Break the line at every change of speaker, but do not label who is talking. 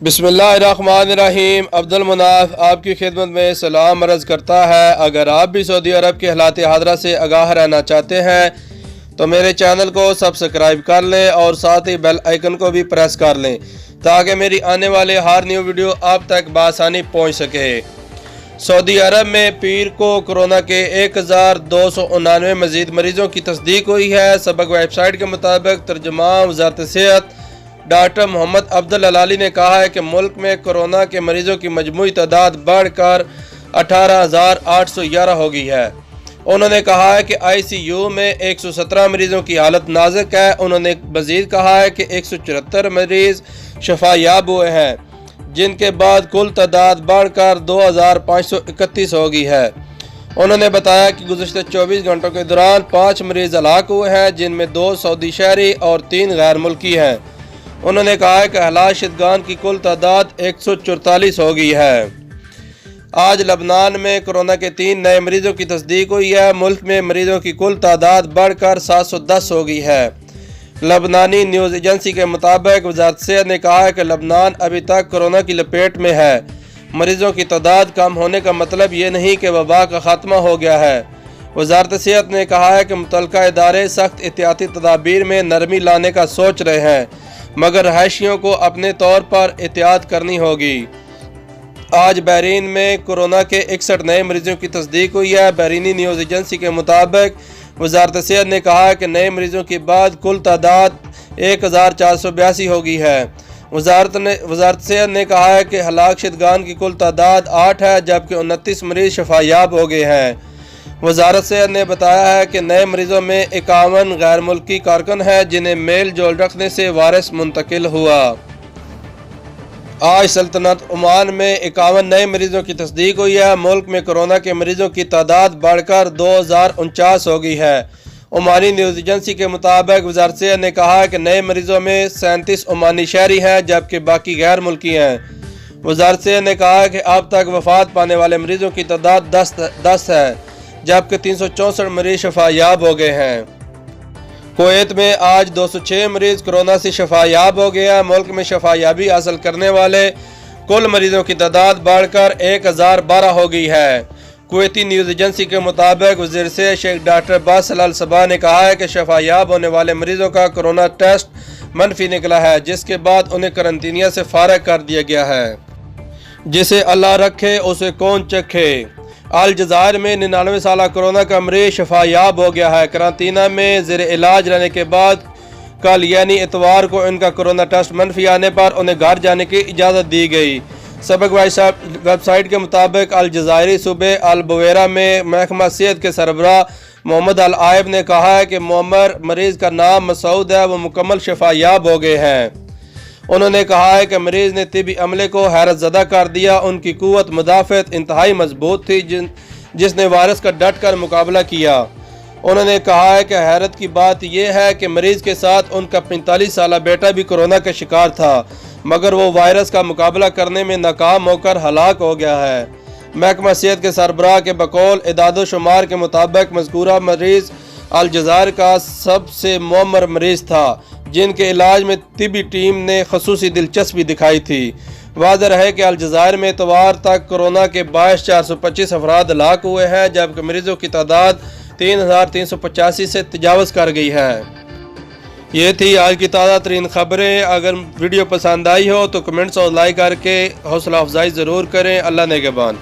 बिस्मिल्लाहिर्रहमानिर्रहीम। अब्दुल मुनाफ आपकी खिदमत में सलाम अर्ज़ करता है। अगर आप भी सऊदी अरब के हालात हादरा से आगाह रहना चाहते हैं तो मेरे चैनल को सब्सक्राइब कर लें और साथ ही बेल आइकन को भी प्रेस कर लें ताकि मेरी आने वाले हर न्यू वीडियो आप तक बआसानी पहुँच सके। सऊदी अरब में पीर को कोरोना के 1299 मज़ीद मरीज़ों की तस्दीक हुई है। सबक वेबसाइट के मुताबिक तर्जुमान वज़ारत सेहत डॉक्टर मोहम्मद अब्दुल अलाली ने कहा है कि मुल्क में कोरोना के मरीज़ों की मजमूई तादाद बढ़कर 18,811 हो गई है। उन्होंने कहा है कि ICU में 117 मरीज़ों की हालत नाजुक है। उन्होंने मज़ीद कहा है कि 174 मरीज़ शफायाब हुए हैं, जिनके बाद कुल तादाद बढ़कर 2,531 हो गई है। उन्होंने बताया कि गुज़श्ते 24 घंटों के दौरान 5 मरीज़ हलाक हुए हैं, जिनमें 2 सऊदी शहरी और 3 गैर मुल्की हैं। उन्होंने कहा है कि हलाक शुदगान की कुल तादाद 144 हो गई है। आज लबनान में कोरोना के 3 नए मरीज़ों की तस्दीक हुई है। मुल्क में मरीज़ों की कुल तादाद बढ़कर 710 हो गई है। लबनानी न्यूज़ एजेंसी के मुताबिक वज़ारत सेहत ने कहा है कि लबनान अभी तक कोरोना की लपेट में है। मरीज़ों की तादाद कम होने का मतलब ये नहीं कि वबा का ख़ात्मा हो गया है। वज़ारत सेहत ने कहा है कि मुतल्लिका इदारे सख्त एहतियाती तदाबीर में नरमी लाने का सोच रहे हैं, मगर रहायशियों को अपने तौर पर एहतियात करनी होगी। आज बहरीन में कोरोना के 61 नए मरीजों की तस्दीक हुई है। बहरीनी न्यूज़ एजेंसी के मुताबिक वज़ारत सेहत ने कहा है कि नए मरीजों के बाद कुल तादाद 1,482 हो गई है। वज़ारत सेहत ने कहा है कि हलाक शुदगान की कुल तादाद 8 है, जबकि 29 मरीज़ शफायाब हो गए हैं। वज़ारत सेहत ने बताया है कि नए मरीज़ों में 51 गैर मुल्की कारकुन हैं, जिन्हें मेल जोल रखने से वायरस मुंतकिल हुआ। आज सल्तनत ओमान में 51 नए मरीज़ों की तस्दीक हुई है। मुल्क में कोरोना के मरीज़ों की तादाद बढ़कर 2,049 हो गई है। ओमानी न्यूज़ एजेंसी के मुताबिक वज़ारत सेहत ने कहा है कि नए मरीज़ों में 37 ओमानी शहरी हैं, जबकि बाकी गैर मुल्की हैं। वज़ारत सेहत ने कहा है कि अब तक वफ़ात पाने वाले मरीज़ों की तादाद 10 है, जबकि 364 मरीज़ शफायाब हो गए हैं। कुवैत में आज 206 मरीज़ कोरोना से शफायाब हो गए हैं। मुल्क में शफायाबी हासिल करने वाले कुल मरीज़ों की तादाद बढ़कर 1,012 हो गई है। कुवैती न्यूज़ एजेंसी के मुताबिक वज़ीर से शेख डॉक्टर बासिल अल सबा ने कहा है कि शफायाब होने वाले मरीज़ों का कोरोना टेस्ट मनफी निकला है, जिसके बाद उन्हें करंतनिया से फारग कर दिया गया है। जिसे अल्लाह रखे उसे कौन चखे। अलजायर में 99 साल कोरोना का मरीज शफायाब हो गया है। करांतीना में ज़ेर इलाज रहने के बाद कल यानी इतवार को इनका कोरोना टेस्ट मनफी आने पर उन्हें घर जाने की इजाज़त दी गई। सबक वेबसाइट के मुताबिक अलजायरी सूबे अल बुवेरा में महकमा सेहत के सरबराह मोहम्मद अल आयब ने कहा है कि मोमर मरीज़ का नाम मसूद है, वो मुकम्मल शफायाब हो गए हैं। उन्होंने कहा है कि मरीज़ ने तिबी अमले को हैरत ज़दा कर दिया। उनकी कुव्वत मुदाफ़त इंतहाई मजबूत थी, जिसने वायरस का डट कर मुकाबला किया। उन्होंने कहा है कि हैरत की बात यह है कि मरीज़ के साथ उनका 45 साल बेटा भी कोरोना का शिकार था, मगर वो वायरस का मुकाबला करने में नाकाम होकर हलाक हो गया है। महकमा सेहत के सरबराह के बकौल इदादो शुमार के मुताबिक मज़कूरा मरीज़ अलजायर का सबसे मुअम्मर मरीज़ था, जिनके इलाज में तिबी टीम ने खसूसी दिलचस्पी दिखाई थी। वाज़ह रहे कि अलजायर में इतवार तक कोरोना के 22,425 अफराद हलाक हुए हैं, जबकि मरीज़ों की तादाद 3,385 से तजावज़ कर गई है। ये थी आज की ताज़ा तरीन खबरें। अगर वीडियो पसंद आई हो तो कमेंट्स और लाइक करके हौसला अफजाई ज़रूर करें। अल्लाह नेगहबान।